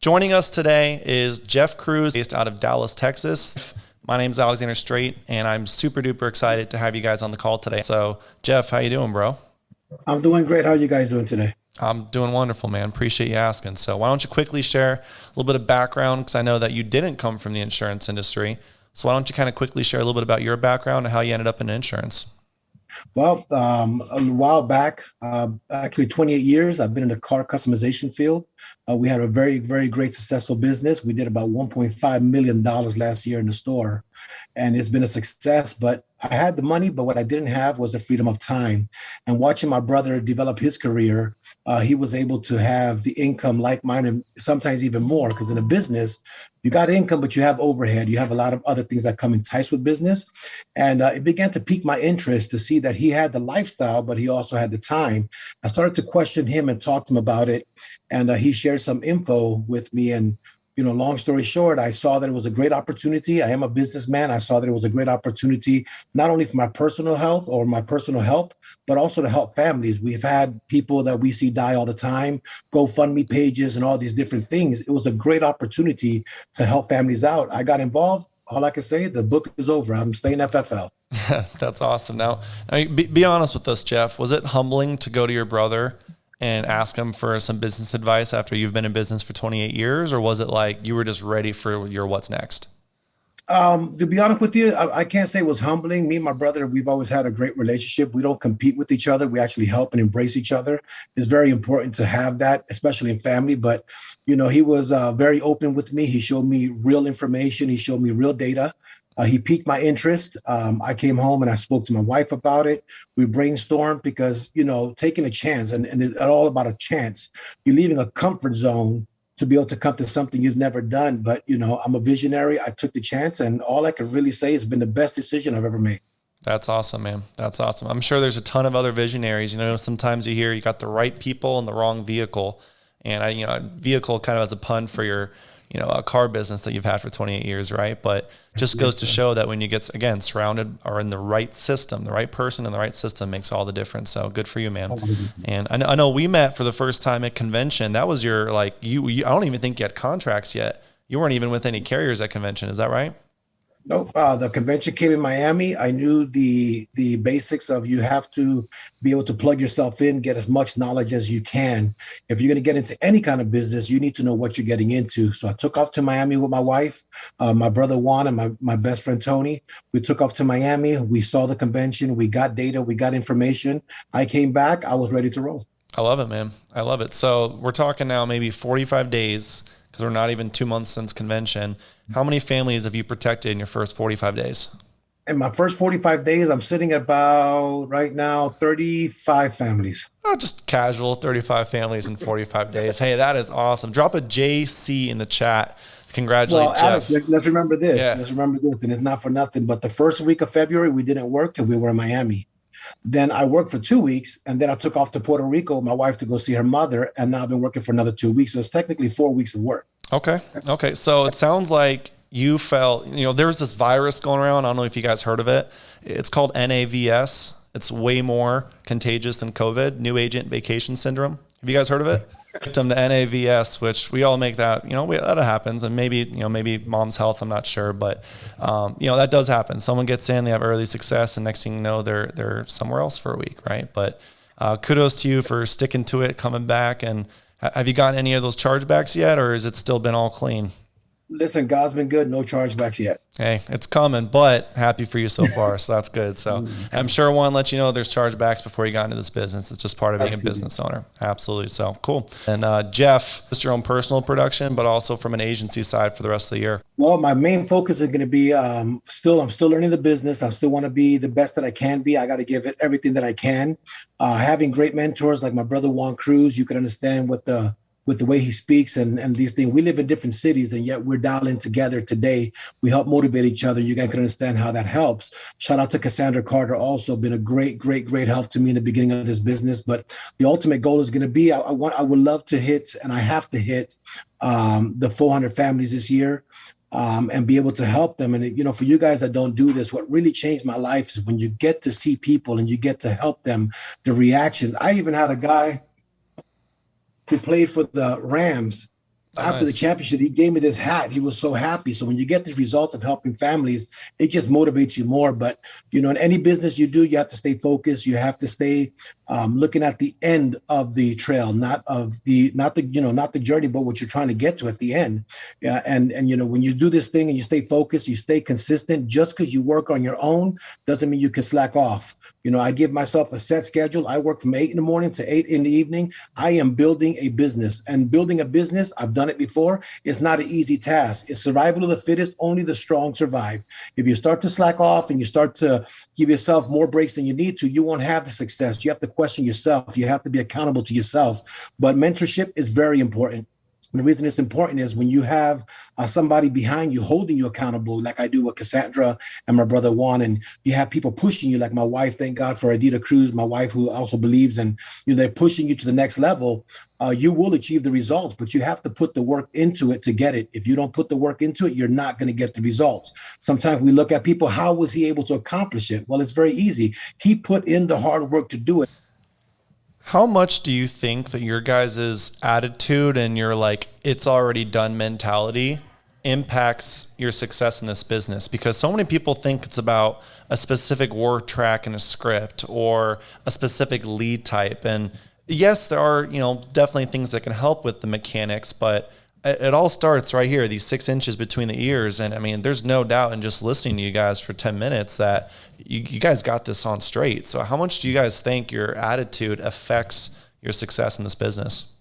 Joining us today is Jeff Cruz, based out of Dallas, Texas. My name is Alexander Straight, and I'm super duper excited to have you guys on the call today. So, Jeff, how you doing, bro? I'm doing great. How are you guys doing today? I'm doing wonderful, man. Appreciate you asking. So, why don't you quickly share a little bit of background, because I know that you didn't come from the insurance industry. So, why don't you kind of quickly share a little bit about your background and how you ended up in insurance? Well, a while back, actually 28 years, I've been in the car customization field. We had a very, very great successful business. We did about $1.5 million last year in the store, and it's been a success. But I had the money, but what I didn't have was the freedom of time. And watching my brother develop his career, he was able to have the income like mine, and sometimes even more, because in a business, you got income, but you have overhead. You have a lot of other things that come in ties with business. And it began to pique my interest to see that he had the lifestyle, but he also had the time. I started to question him and talk to him about it. And he shared some info with me. And, long story short, I saw that it was a great opportunity. I am a businessman. I saw that it was a great opportunity, not only for my personal health or my personal help, but also to help families. We've had people that we see die all the time, GoFundMe pages and all these different things. It was a great opportunity to help families out. I got involved. All I can say, the book is over. I'm staying FFL. That's awesome. Now be honest with us, Jeff. Was it humbling to go to your brother and ask him for some business advice after you've been in business for 28 years? Or was it like you were just ready for your what's next? To be honest with you, I can't say it was humbling. Me and my brother, we've always had a great relationship. We don't compete with each other. We actually help and embrace each other. It's very important to have that, especially in family. But, he was very open with me. He showed me real information. He showed me real data. He piqued my interest. I came home and I spoke to my wife about it. We brainstormed because, taking a chance, and it's all about a chance. You're leaving a comfort zone to be able to come to something you've never done. But, I'm a visionary. I took the chance, and all I can really say it's been the best decision I've ever made. That's awesome, man. That's awesome. I'm sure there's a ton of other visionaries. Sometimes you hear you got the right people in the wrong vehicle. And vehicle kind of as a pun for your, a car business that you've had for 28 years, right? But just goes to show that when you get, again, surrounded or in the right system, the right person in the right system makes all the difference. So good for you, man. And I know we met for the first time at convention. That was your, you I don't even think you had contracts yet. You weren't even with any carriers at convention. Is that right? Nope. The convention came in Miami. I knew the basics of you have to be able to plug yourself in, get as much knowledge as you can. If you're going to get into any kind of business, you need to know what you're getting into. So I took off to Miami with my wife, my brother Juan, and my best friend Tony. We took off to Miami. We saw the convention. We got data. We got information. I came back. I was ready to roll. I love it, man. I love it. So we're talking now maybe 45 days, because we're not even 2 months since convention. How many families have you protected in your first 45 days? In my first 45 days, I'm sitting at about right now 35 families. Oh, just casual 35 families in 45 days. Hey, that is awesome. Drop a JC in the chat. Congratulate Well, Jeff. Alex, let's remember this. Yeah. Let's remember this, and it's not for nothing, but the first week of February, we didn't work because we were in Miami. Then I worked for 2 weeks, and then I took off to Puerto Rico with my wife to go see her mother, and now I've been working for another 2 weeks. So it's technically 4 weeks of work. Okay. So it sounds like you felt, there was this virus going around. I don't know if you guys heard of it. It's called NAVS. It's way more contagious than COVID, new agent vacation syndrome. Have you guys heard of it? Victim to NAVS, which we all make that, that happens. And maybe mom's health, I'm not sure, but that does happen. Someone gets in, they have early success, and next thing you know, they're somewhere else for a week, right? But kudos to you for sticking to it, coming back. And have you gotten any of those chargebacks yet, or has it still been all clean? Listen, God's been good. No chargebacks yet. Hey, it's coming, but happy for you so far. So that's good. So I'm sure I want to let you know there's chargebacks before you got into this business. It's just part of being a business owner. Absolutely. So cool. And Jeff, just your own personal production, but also from an agency side for the rest of the year. Well, my main focus is going to be I'm still learning the business. I still want to be the best that I can be. I got to give it everything that I can. Having great mentors like my brother Juan Cruz, you can understand what with the way he speaks and these things. We live in different cities, and yet we're dialing together today. We help motivate each other. You guys can understand how that helps. Shout out to Cassandra Carter, also been a great help to me in the beginning of this business. But the ultimate goal is going to be, I would love to hit, and I have to hit the 400 families this year. And be able to help them. And, you know, for you guys that don't do this, what really changed my life is when you get to see people and you get to help them, the reactions. I even had a guy who played for the Rams Oh, after the nice. championship, he gave me this hat. He was so happy. So when you get the results of helping families, it just motivates you more. But in any business you do, you have to stay focused. You have to stay looking at the end of the trail, not the journey, but what you're trying to get to at the end. Yeah, and when you do this thing and you stay focused, you stay consistent. Just because you work on your own doesn't mean you can slack off. I give myself a set schedule. I work from 8 in the morning to 8 in the evening. I am building a business, and building a business, I've done it before. It's not an easy task. It's survival of the fittest. Only the strong survive. If you start to slack off and you start to give yourself more breaks than you need to, you won't have the success. You have to question yourself. You have to be accountable to yourself. But mentorship is very important. And the reason it's important is when you have somebody behind you holding you accountable, like I do with Cassandra and my brother Juan, and you have people pushing you, like my wife, thank God for Cruz, my wife, who also believes, and they're pushing you to the next level. You will achieve the results, but you have to put the work into it to get it. If you don't put the work into it, you're not going to get the results. Sometimes we look at people, how was he able to accomplish it? Well, it's very easy. He put in the hard work to do it. How much do you think that your guys' attitude and your like it's already done mentality impacts your success in this business? Because so many people think it's about a specific word track and a script or a specific lead type. And yes, there are, definitely things that can help with the mechanics, but it all starts right here, these 6 inches between the ears. And I mean, there's no doubt in just listening to you guys for 10 minutes that you guys got this on straight. So how much do you guys think your attitude affects your success in this business?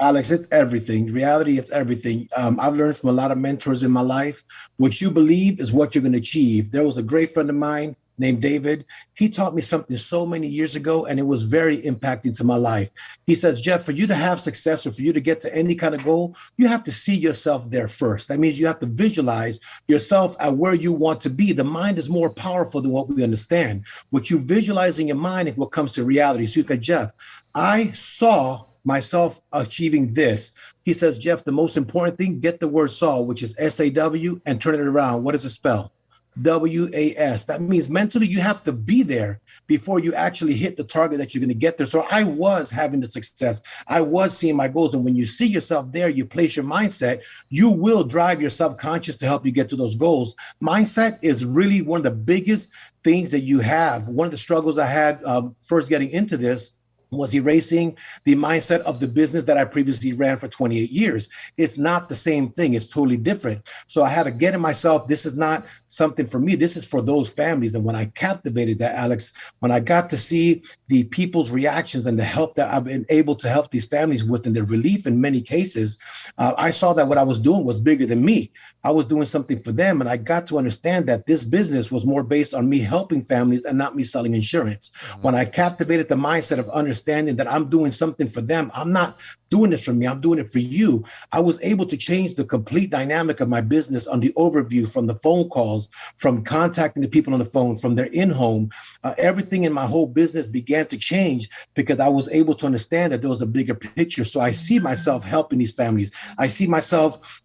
Alex, it's everything. Reality, it's everything. I've learned from a lot of mentors in my life. What you believe is what you're going to achieve. There was a great friend of mine named David. He taught me something so many years ago, and it was very impacting to my life. He says, Jeff, for you to have success or for you to get to any kind of goal, you have to see yourself there first. That means you have to visualize yourself at where you want to be. The mind is more powerful than what we understand. What you visualize in your mind is what comes to reality. So you said, Jeff, I saw myself achieving this. He says, Jeff, the most important thing, get the word saw, which is SAW, and turn it around. What does it spell? WAS. That means mentally you have to be there before you actually hit the target that you're going to get there. So I was having the success. I was seeing my goals. And when you see yourself there, you place your mindset, you will drive your subconscious to help you get to those goals. Mindset is really one of the biggest things that you have. One of the struggles I had first getting into this was erasing the mindset of the business that I previously ran for 28 years. It's not the same thing. It's totally different. So I had to get in myself. This is not something for me. This is for those families. And when I captivated that, Alex, when I got to see the people's reactions and the help that I've been able to help these families with and the relief in many cases, I saw that what I was doing was bigger than me. I was doing something for them. And I got to understand that this business was more based on me helping families and not me selling insurance. Mm-hmm. When I captivated the mindset of understanding that I'm doing something for them, I'm not doing this for me, I'm doing it for you, I was able to change the complete dynamic of my business on the overview, from the phone calls, from contacting the people on the phone, from their in-home. Everything in my whole business began to change because I was able to understand that there was a bigger picture. So I see myself helping these families. I see myself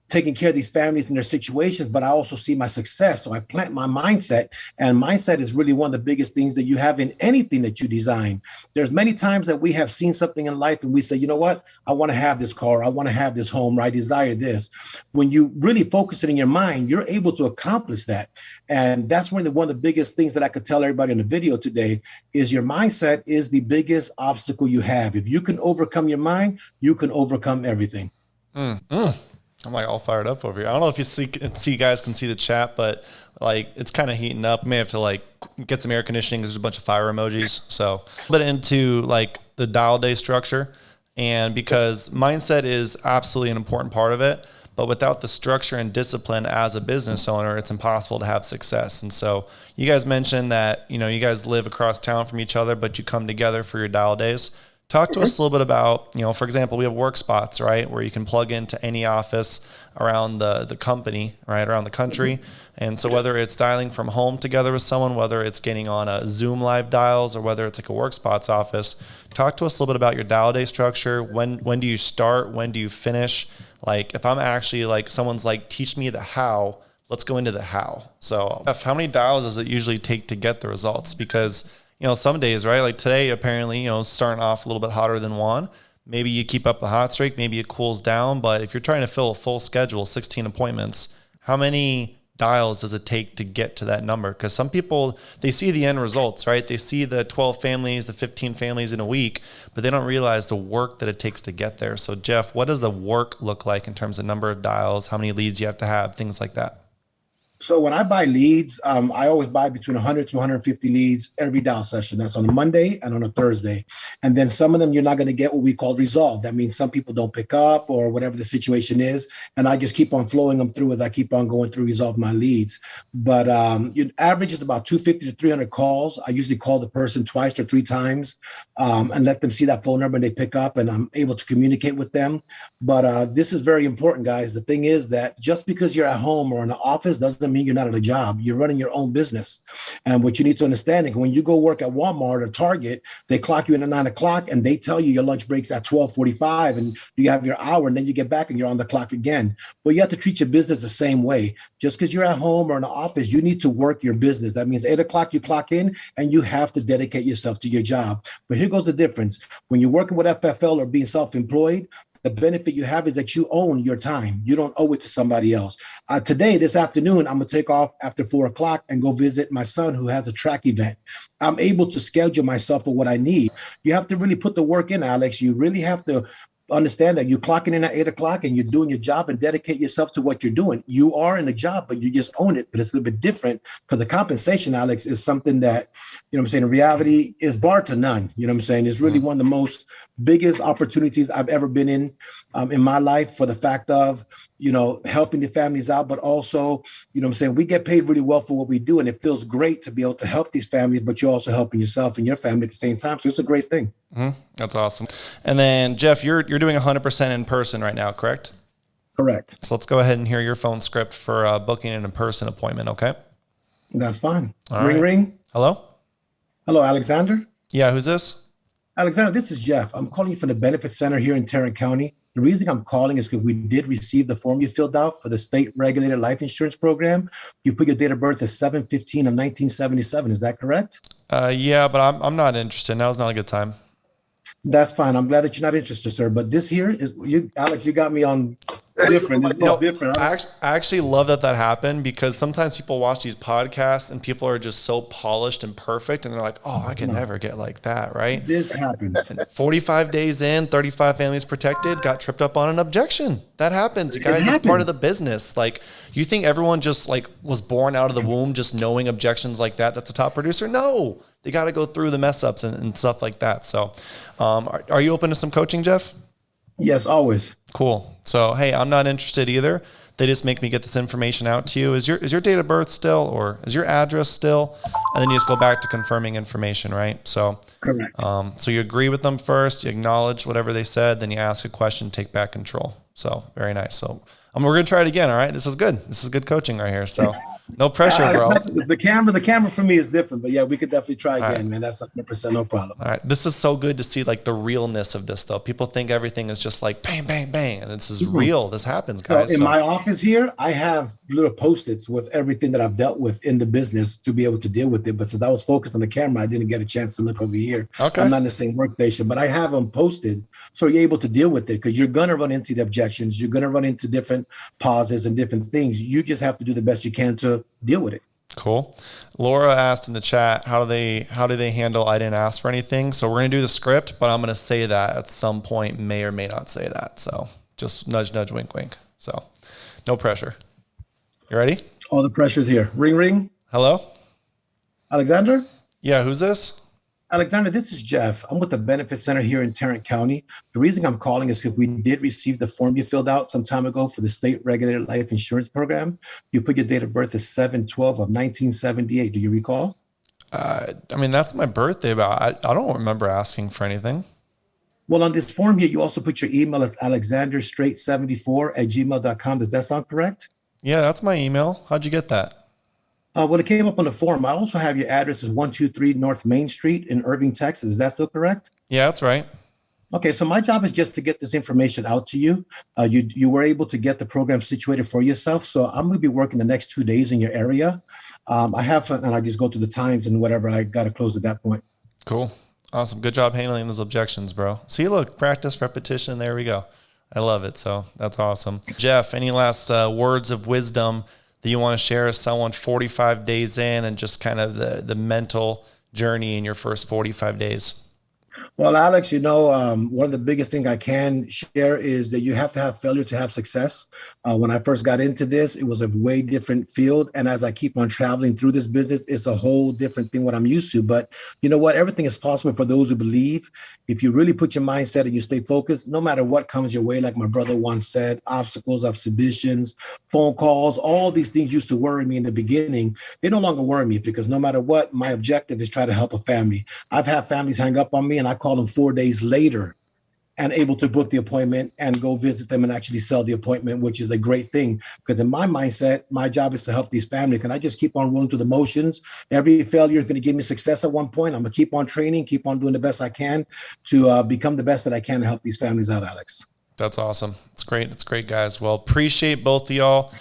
taking care of these families and their situations, but I also see my success. So I plant my mindset, and mindset is really one of the biggest things that you have in anything that you design. There's many times that we have seen something in life and we say, you know what, I want to have this car, I want to have this home, or I desire this. When you really focus it in your mind, you're able to accomplish that. And that's one of the biggest things that I could tell everybody in the video today is your mindset is the biggest obstacle you have. If you can overcome your mind, you can overcome everything. I'm like all fired up over here. I don't know if you guys can see the chat, but like it's kind of heating up. May have to like get some air conditioning because there's a bunch of fire emojis. So, but into like the dial day structure, and because mindset is absolutely an important part of it, but without the structure and discipline as a business owner, it's impossible to have success. And so you guys mentioned that, you guys live across town from each other, but you come together for your dial days. Talk to us a little bit about, for example, we have work spots, right, where you can plug into any office around the company, right, around the country. And so whether it's dialing from home together with someone, whether it's getting on a Zoom live dials, or whether it's like a work spots office, talk to us a little bit about your dial day structure. When do you start? When do you finish? Like if I'm actually like someone's like, teach me the how, let's go into the how. So how many dials does it usually take to get the results? Because some days, right? Like today, apparently, starting off a little bit hotter than Juan. maybe you keep up the hot streak, maybe it cools down. But if you're trying to fill a full schedule, 16 appointments, how many dials does it take to get to that number? Because some people, they see the end results, right? They see the 12 families, the 15 families in a week, but they don't realize the work that it takes to get there. So Jeff, what does the work look like in terms of number of dials, how many leads you have to have, things like that? So when I buy leads, I always buy between 100 to 150 leads every dial session. That's on a Monday and on a Thursday. And then some of them you're not going to get what we call resolved. That means some people don't pick up or whatever the situation is. And I just keep on flowing them through as I keep on going through resolve my leads. But your average is about 250 to 300 calls. I usually call the person twice or three times and let them see that phone number and they pick up and I'm able to communicate with them. But this is very important, guys. The thing is that just because you're at home or in the office doesn't mean you're not at a job. You're running your own business. And what you need to understand is when you go work at Walmart or Target, they clock you in at 9 o'clock and they tell you your lunch break's at 12:45 and you have your hour and then you get back and you're on the clock again. But you have to treat your business the same way. Just because you're at home or in the office, you need to work your business. That means 8 o'clock you clock in and you have to dedicate yourself to your job. But here goes the difference. When you're working with FFL or being self-employed, the benefit you have is that you own your time. You don't owe it to somebody else. This afternoon, I'm going to take off after 4 o'clock and go visit my son who has a track event. I'm able to schedule myself for what I need. You have to really put the work in, Alex. You really have to understand that you're clocking in at 8 o'clock and you're doing your job and dedicate yourself to what you're doing. You are in a job, but you just own it. But it's a little bit different because the compensation, Alex, is something that, in reality is bar to none. It's really one of the most biggest opportunities I've ever been in my life for the fact of, helping the families out, but also, we get paid really well for what we do. And it feels great to be able to help these families, but you're also helping yourself and your family at the same time. So it's a great thing. Mm-hmm. That's awesome. And then Jeff, you're doing 100% in person right now, correct? Correct. So let's go ahead and hear your phone script for booking an in-person appointment. Okay. That's fine. All ring, right. ring. Hello. Hello, Alexander. Yeah. Who's this? Alexander, this is Jeff. I'm calling you from the Benefit Center here in Tarrant County. The reason I'm calling is because we did receive the form you filled out for the state regulated life insurance program. You put your date of birth as 7/15 of 1977. Is that correct? Yeah, but I'm not interested. Now's not a good time. That's fine. I'm glad that you're not interested, sir. But this here is you, Alex. You got me on different. It's different. I actually love that happened because sometimes people watch these podcasts and people are just so polished and perfect, and they're like, "Oh, I can never get like that." Right? This happens. And 45 days in, 35 families protected, got tripped up on an objection. That happens, you guys. It's part of the business. Like, you think everyone just was born out of the womb just knowing objections like that? That's a top producer? No. They got to go through the mess ups and stuff like that. So, are you open to some coaching, Jeff? Yes, always. Cool. So, hey, I'm not interested either. They just make me get this information out to you. Is your date of birth still, or is your address still? And then you just go back to confirming information, right? So, correct. So you agree with them first, you acknowledge whatever they said, then you ask a question, take back control. So very nice. So we're going to try it again. All right. This is good. This is good coaching right here. So no pressure, bro. The camera for me is different, but yeah, we could definitely try again, right, man. That's 100% no problem. All right. This is so good to see the realness of this though. People think everything is just bang, bang, bang. And this is real. This happens, guys. So in my office here, I have little Post-its with everything that I've dealt with in the business to be able to deal with it. But since I was focused on the camera, I didn't get a chance to look over here. Okay. I'm not in the same workstation, but I have them posted so you're able to deal with it because you're going to run into the objections. You're going to run into different pauses and different things. You just have to do the best you can to deal with it. Cool. Laura asked in the chat, how do they handle I didn't ask for anything? So we're going to do the script, but I'm going to say that at some point, may or may not say that. So just nudge, nudge, wink, wink. So no pressure. You ready? All the pressure's here. Ring, ring. Hello? Alexander? Yeah, who's this? Alexander, this is Jeff. I'm with the Benefit Center here in Tarrant County. The reason I'm calling is because we did receive the form you filled out some time ago for the state regulated life insurance program. You put your date of birth as 7/12 of 1978. Do you recall? That's my birthday, but I don't remember asking for anything. Well, on this form here, you also put your email as alexanderstraight74@gmail.com. Does that sound correct? Yeah, that's my email. How'd you get that? Well, it came up on the form. I also have your address as 123 North Main Street in Irving, Texas. Is that still correct? Yeah, that's right. Okay, so my job is just to get this information out to you. You were able to get the program situated for yourself. So I'm going to be working the next 2 days in your area. And I just go through the times and whatever I got to close at that point. Cool. Awesome. Good job handling those objections, bro. See, look, practice, repetition. There we go. I love it. So that's awesome. Jeff, any last words of wisdom that you want to share as someone 45 days in and just kind of the mental journey in your first 45 days? Well, Alex, one of the biggest things I can share is that you have to have failure to have success. When I first got into this, it was a way different field. And as I keep on traveling through this business, it's a whole different thing what I'm used to. But you know what? Everything is possible for those who believe. If you really put your mindset and you stay focused, no matter what comes your way, like my brother once said, obstacles, exhibitions, phone calls, all these things used to worry me in the beginning. They no longer worry me because no matter what, my objective is try to help a family. I've had families hang up on me and I call them 4 days later and able to book the appointment and go visit them and actually sell the appointment, which is a great thing. Because in my mindset, my job is to help these families. Can I just keep on rolling through the motions? Every failure is going to give me success at one point. I'm going to keep on training, keep on doing the best I can to become the best that I can to help these families out, Alex. That's awesome. It's great. It's great, guys. Well, appreciate both of y'all.